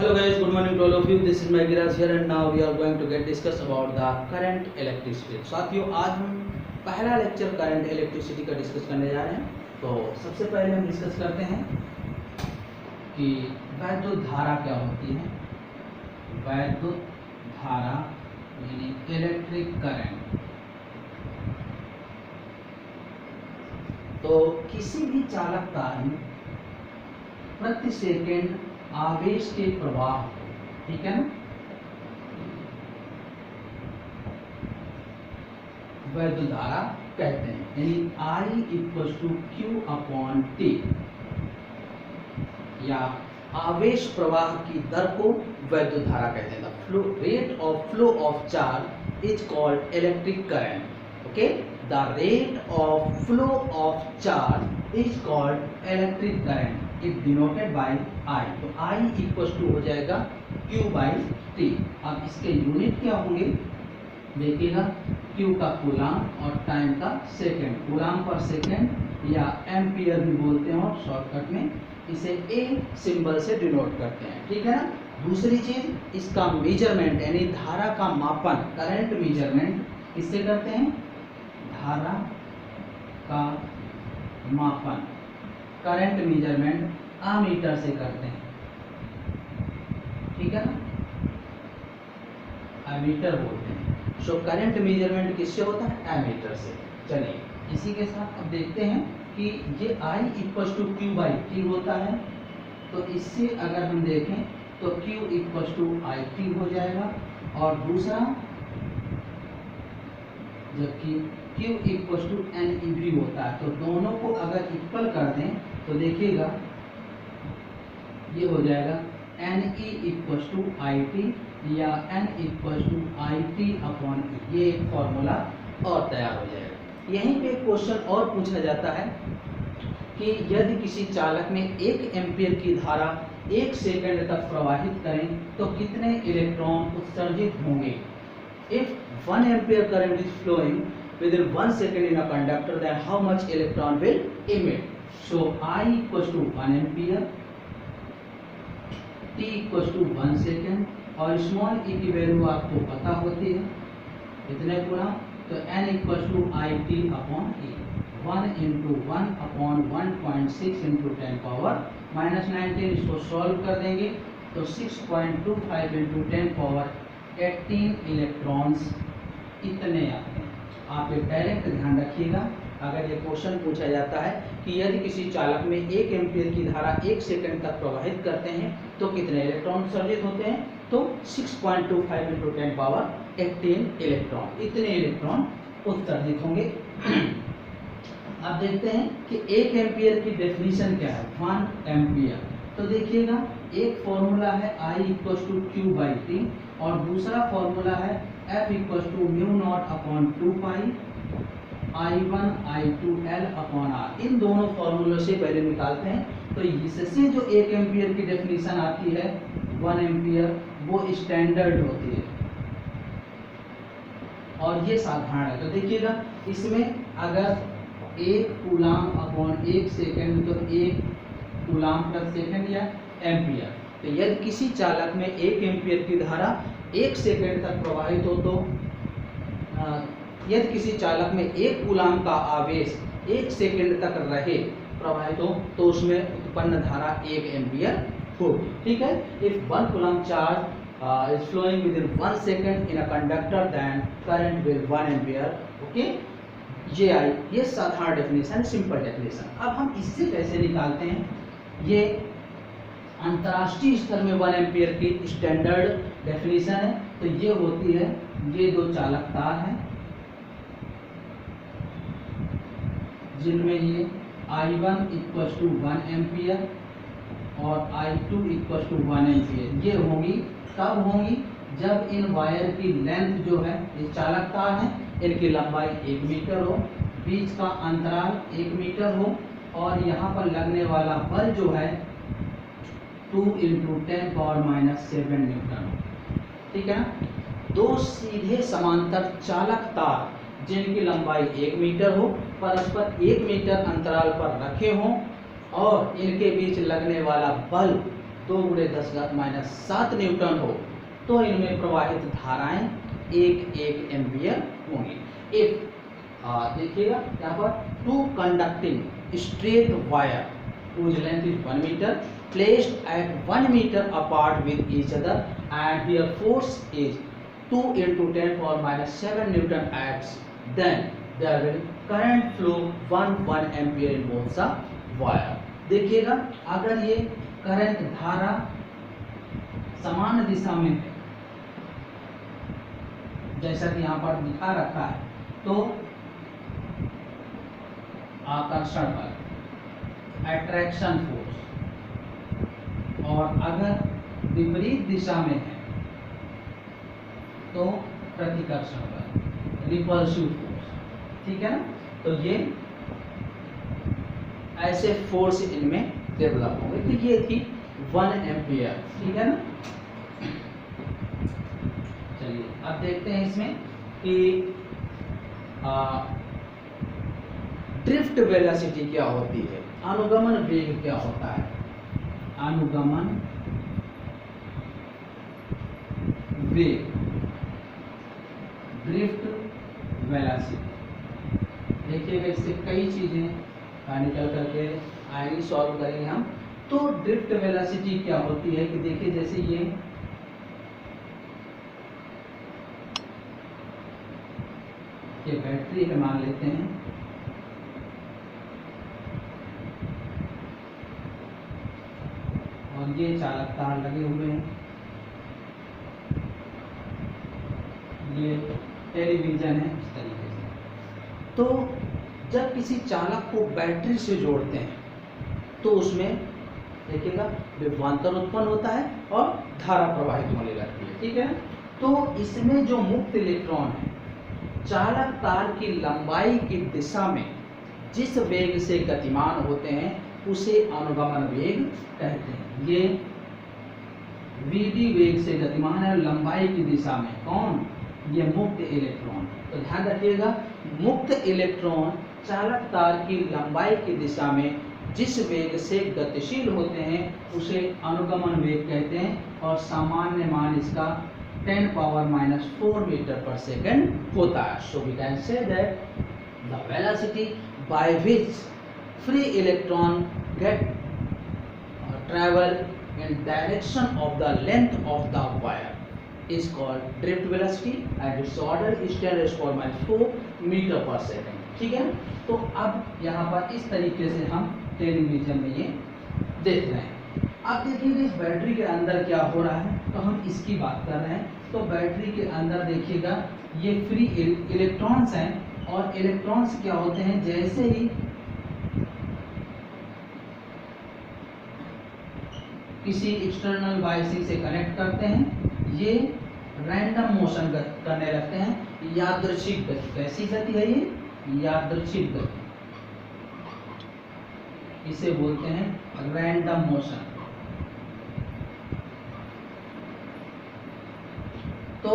Hello guys, good morning to all of you. This is Megiraj here and now we are going to get discuss about the current electricity. साथियों आज हम पहला lecture current electricity का discuss करने जा रहे हैं। तो सबसे पहले हम डिस्कस करते हैं कि वैद्युत धारा क्या होती है। वैद्युत धारा यानी इलेक्ट्रिक करंट। तो किसी भी चालक तार में प्रति सेकेंड आवेश के प्रवाह, ठीक है ना, वैद्युत धारा कहते हैं। यानी I equal to Q upon T या आवेश प्रवाह की दर को वैद्युत धारा कहते हैं। Flow rate of flow of charge is called electric current. Okay, the rate of flow of charge is called electric current is denoted by I। तो I इक्वल टू हो जाएगा Q बाई टी। अब इसके unit क्या होंगे देखिएगा, Q का coulomb और टाइम का सेकंड। कूलाम पर सेकंड या एम्पियर भी बोलते हैं और शॉर्टकट में इसे A सिंबल से डिनोट करते हैं, ठीक है ना। दूसरी चीज, इसका मेजरमेंट यानी धारा का मापन, करंट मेजरमेंट किससे करते हैं? धारा का मापन, करंट मेजरमेंट एमीटर से करते हैं, ठीक है ना, एमीटर बोलते हैं। सो करंट मेजरमेंट किससे होता है? एमीटर से। चलिए इसी के साथ अब देखते हैं कि ये I equal to Q by T होता है। तो इससे अगर हम देखें तो Q equal to I T हो जाएगा और दूसरा जबकि Q equal to N E भी होता है। तो दोनों को अगर इक्वल कर दें तो देखिएगा ये हो जाएगा N E equal to I T या N equal to I T upon E. ये एक फॉर्मूला और तैयार हो जाएगा। यहीं पे एक क्वेश्चन और पूछा जाता है कि यदि किसी चालक में 1 एम्पीयर की धारा 1 सेकंड तक प्रवाहित करें तो कितने इलेक्ट्रॉन उत्सर्जित होंगे? If 1 ampere current is flowing within 1 second in a conductor, then how much electron will emit? So I equals to 1 ampere, T equals to 1 second और स्मॉल e की वैल्यू आपको पता होती है इतने पूरा। तो n equal to I T upon E. 1 into 1 upon 1.6 into 10 power minus 19। इसको सॉल्व कर देंगे तो 6.25 इंटू 10 पावर 18 इलेक्ट्रॉन्स इतने आते हैं। आप एक डायरेक्ट ध्यान रखिएगा, अगर ये क्वेश्चन पूछा जाता है कि यदि किसी चालक में 1 एम्पीयर की धारा 1 सेकंड तक प्रवाहित करते हैं तो कितने इलेक्ट्रॉन उत्सर्जित होते हैं? तो 6.25 इंटू 10 पावर 18 इलेक्ट्रॉन, इतने इलेक्ट्रॉन उत्सर्जित होंगे। अब देखते हैं कि 1 एम्पीयर की डेफिनेशन क्या है। 1 एम्पीयर, तो देखिएगा एक फॉर्मूला है I equal to Q by T और दूसरा फॉर्मूला है F equal to mu not upon 2 pi I1 I2 L upon R। इन दोनों फॉर्मूलों से पहले निकालते हैं। तो इससे जो 1 एम्पीयर की डेफिनेशन आती है 1 एम्पीयर, वो स्टैंडर्ड होती है और ये साधारण है। तो देखिएगा इसमें अगर 1 कूलाम अपॉन 1 सेकेंड तो 1 कूलाम पर सेकेंड या एम्पियर। तो यदि किसी चालक में 1 एम्पियर की धारा 1 सेकेंड तक प्रवाहित हो तो यदि किसी चालक में 1 कूलाम का आवेश 1 सेकेंड तक रहे प्रवाहित हो तो उसमें उत्पन्न धारा 1 एम्पियर होगी, ठीक है। If 1 coulomb charge is flowing with in 1 second in a conductor then current will 1 ampere. Okay, ये साधारण डेफिनेशन, सिंपल डेफिनेशन। अब हम इससे कैसे निकालते हैं? ये अंतर्राष्ट्रीय स्तर में 1 एम्पीयर की स्टैंडर्ड डेफिनेशन है। तो ये होती है, ये दो चालक तार हैं जिनमें ये I1 इक्वल टू 1 एम्पीयर और I2 इक्वल टू 1 एम्पीयर ये होंगी। कब होंगी? जब इन वायर की लेंथ जो है, ये चालक तार हैं, इनकी लंबाई 1 मीटर हो, बीच का अंतराल 1 मीटर हो और यहाँ पर लगने वाला बल जो है 2 इंटू 10 पावर माइनस 7 न्यूटन हो, ठीक है ना। दो सीधे समांतर चालक तार जिनकी लंबाई 1 मीटर हो, परस्पर 1 मीटर अंतराल पर रखे हों और इनके बीच लगने वाला बल 2×10⁻⁷ न्यूटन हो तो इनमें प्रवाहित धाराएं 1 एम्पियर होंगी। इफ देखिएगा यहाँ पर 2 conducting straight wire whose length is 1 meter placed at 1 meter apart with each other and their force is 2 into 10⁻⁷ Newton acts, then there will current flow 1 ampere in both the wire। देखिएगा अगर ये current धारा समान दिशा में है जैसा कि यहाँ पर दिखा रखा है तो आकर्षण बल अट्रैक्शन फोर्स, और अगर विपरीत दिशा में है तो प्रतिकर्षण बल रिपल्सिव फोर्स। ठीक है ना, तो ये ऐसे फोर्स इनमें डेवलप होंगे। तो ये थी 1 एम्पियर। ठीक है ना, चलिए अब देखते हैं इसमें कि ड्रिफ्ट वेलोसिटी क्या होती है, अनुगमन वेग क्या होता है। अनुगमन वेग, ड्रिफ्ट वेलोसिटी। देखिएगा इससे कई चीजें निकल करके आएंगी, सॉल्व करेंगे हम। तो ड्रिफ्ट वेलोसिटी क्या होती है कि देखिए जैसे ये बैटरी है मान लेते हैं, और ये चालक तार लगे हुए हैं, ये टेलीविजन है इस तरीके से। तो जब किसी चालक को बैटरी से जोड़ते हैं तो उसमें देखिएगा विभवांतर उत्पन्न होता है और धारा प्रवाहित होने लगती है। ठीक है, तो इसमें जो मुक्त इलेक्ट्रॉन है चालक तार की लंबाई की दिशा में जिस वेग से गतिमान होते हैं उसे अनुगमन वेग कहते हैं। ये vd वेग से गतिमान है लंबाई की दिशा में। कौन? ये मुक्त इलेक्ट्रॉन। तो ध्यान रखिएगा, मुक्त इलेक्ट्रॉन चालक तार की लंबाई की दिशा में जिस वेग से गतिशील होते हैं उसे अनुगमन वेग कहते हैं, और सामान्य मान इसका 10⁻⁻⁴ मीटर पर सेकेंड होता है। So we can say that the velocity by which free electron get travel in direction of the length of the wire is called drift velocity and its order is 10⁻⁴ metre पर second. ठीक है, तो अब यहाँ पर इस तरीके से हम टेलीविजन में ये देख रहे हैं। अब देखिए इस बैटरी के अंदर क्या हो रहा है, तो हम इसकी बात कर रहे हैं। तो बैटरी के अंदर देखिएगा ये फ्री इलेक्ट्रॉन्स हैं, और इलेक्ट्रॉन्स क्या होते हैं जैसे ही किसी एक्सटर्नल वाईसी से कनेक्ट करते हैं ये रैंडम मोशन करने लगते हैं, यादृच्छिक गति। कैसी गति है ये? यादृच्छिक गति, इसे बोलते हैं रैंडम मोशन। तो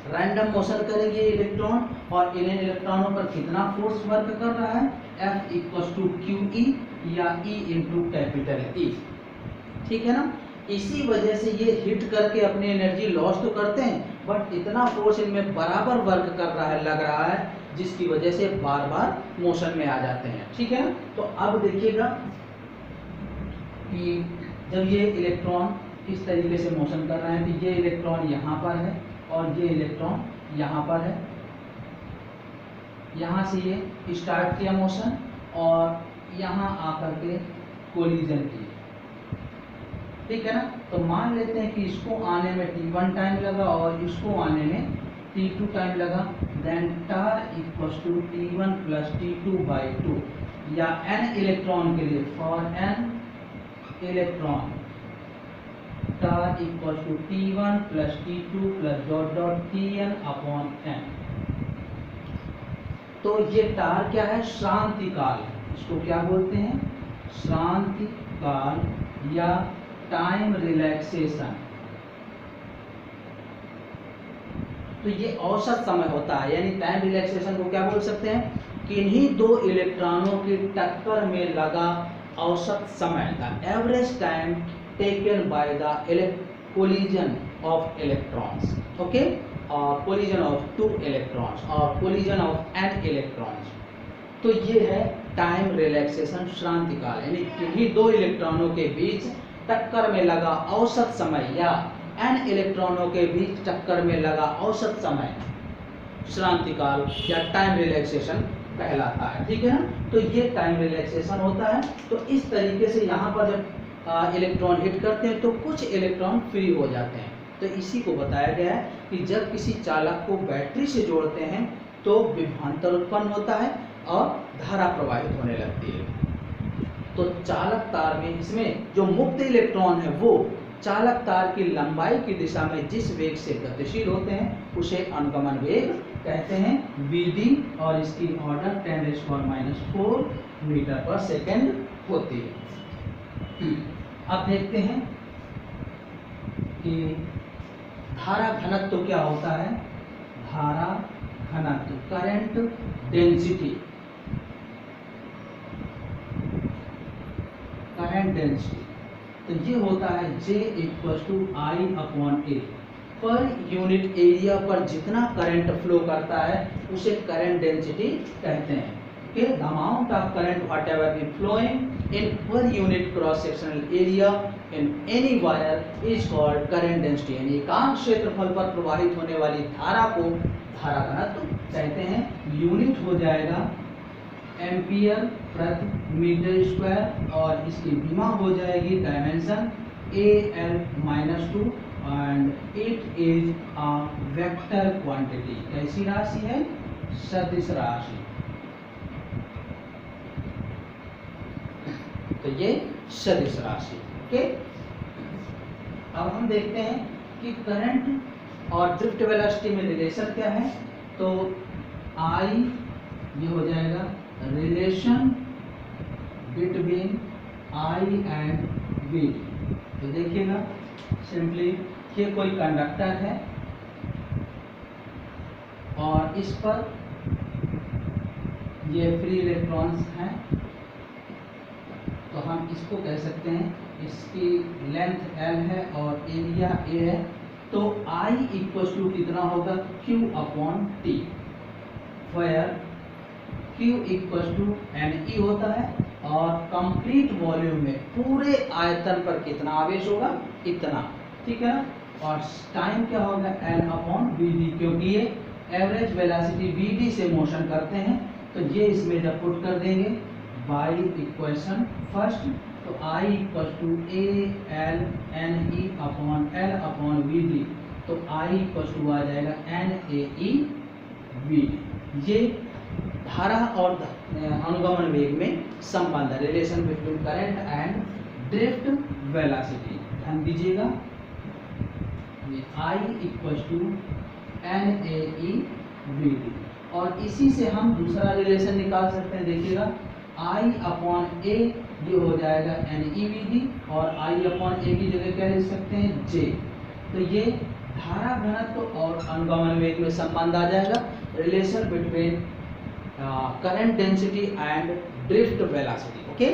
रैंडम मोशन करेंगे इलेक्ट्रॉन, और इन इलेक्ट्रॉनों पर कितना फोर्स वर्क कर रहा है? F = QE या E × E। ठीक है ना, इसी वजह से ये हिट करके अपनी एनर्जी लॉस तो करते हैं, बट इतना फोर्स इनमें बराबर वर्क कर रहा है, लग रहा है, जिसकी वजह से बार बार मोशन में आ जाते हैं। ठीक है ना, तो अब देखिएगा कि जब ये इलेक्ट्रॉन किस तरीके से मोशन कर रहे हैं, तो ये इलेक्ट्रॉन यहाँ पर है और ये इलेक्ट्रॉन यहाँ पर है। यहाँ से ये स्टार्ट किया मोशन और यहाँ आकर के कोलिजन किया। ठीक है ना, तो मान लेते हैं कि इसको आने में t1 टाइम लगा और इसको आने में t2 टाइम लगा। देन टार = t1 + t2/2, या n इलेक्ट्रॉन के लिए for n electron tar = t1 + t2 + (tn/n)। तो ये टार क्या है? श्रांति काल। इसको क्या बोलते हैं? श्रांति काल या टाइम रिलैक्सेशन। तो ये औसत समय होता है, यानी टाइम रिलैक्सेशन को क्या बोल सकते हैं? कि इन्हीं दो इलेक्ट्रॉनों की टक्कर में लगा औसत समय, the average time taken by the collision of electrons, okay, or collision of two electrons or collision of n electrons. तो ये है टाइम रिलैक्सेशन श्रांति काल, यानी किन्हीं दो इलेक्ट्रॉनों के बीच टक्कर में लगा औसत समय या n इलेक्ट्रॉनों के बीच टक्कर में लगा औसत समय श्रांति काल या टाइम रिलैक्सेशन कहलाता है, ठीक है ना। तो ये टाइम रिलैक्सेशन होता है। तो इस तरीके से यहाँ पर जब इलेक्ट्रॉन हिट करते हैं तो कुछ इलेक्ट्रॉन फ्री हो जाते हैं। तो इसी को बताया गया है कि जब किसी चालक को बैटरी से जोड़ते हैं तो विभवांतर उत्पन्न होता है और धारा प्रवाहित होने लगती है। तो चालक तार में इसमें जो मुक्त इलेक्ट्रॉन है वो चालक तार की लंबाई की दिशा में जिस वेग से गतिशील होते हैं उसे अनुगमन वेग कहते हैं, Vd, और इसकी ऑर्डर 10⁻⁴ मीटर पर सेकेंड होती है। अब देखते हैं कि धारा घनत्व क्या होता है। धारा घनत्व, करंट डेंसिटी, करंट डेंसिटी, तो ये होता है J = I/A। Per unit area पर जितना करंट फ्लो करता है उसे करंट डेंसिटी कहते हैं। Okay, the amount of current whatever be flowing in per unit cross sectional area in any wire is called current density। यानी एकांक क्षेत्रफल पर प्रवाहित होने वाली धारा को धारा घनत्व कहते हैं। यूनिट हो जाएगा एम्पियर प्रति मीटर स्क्वायर और इसकी विमा हो जाएगी dimension AL-2 and it is a vector quantity. कैसी राशि है? सदिश राशि। तो ये सदिश राशि। ओके, अब हम देखते हैं कि करंट और ड्रिफ्ट वेलोसिटी में रिलेशन क्या है। तो I ये हो जाएगा relation between I and V। तो देखिएगा सिंपली ये कोई कंडक्टर है और इस पर ये फ्री इलेक्ट्रॉन्स हैं, तो हम इसको कह सकते हैं, इसकी लेंथ L है और एरिया A है। तो I = कितना होगा? Q/T, where Q = Ne होता है और कंप्लीट वॉल्यूम में पूरे आयतन पर कितना आवेश होगा? इतना, ठीक है ना। और टाइम क्या होगा? L/Vd, क्योंकि ये एवरेज वेलोसिटी Vd से मोशन करते हैं। तो ये इसमें जब पुट कर देंगे बाय इक्वेशन फर्स्ट, तो I = ALNE/L/Vd, तो I = आ जाएगा NAeVd। ये धारा और अनुगमन वेग में संबंध है, relation between current and drift velocity. ध्यान दीजिएगा, I = NAeVd। और इसी से हम दूसरा रिलेशन निकाल सकते हैं। देखिएगा I/A ये हो जाएगा NEVD और I/A की जगह क्या लिख सकते हैं? J। तो ये धारा घनत्व और अनुगमन वेग में संबंध आ जाएगा, relation between current density and drift velocity. Okay.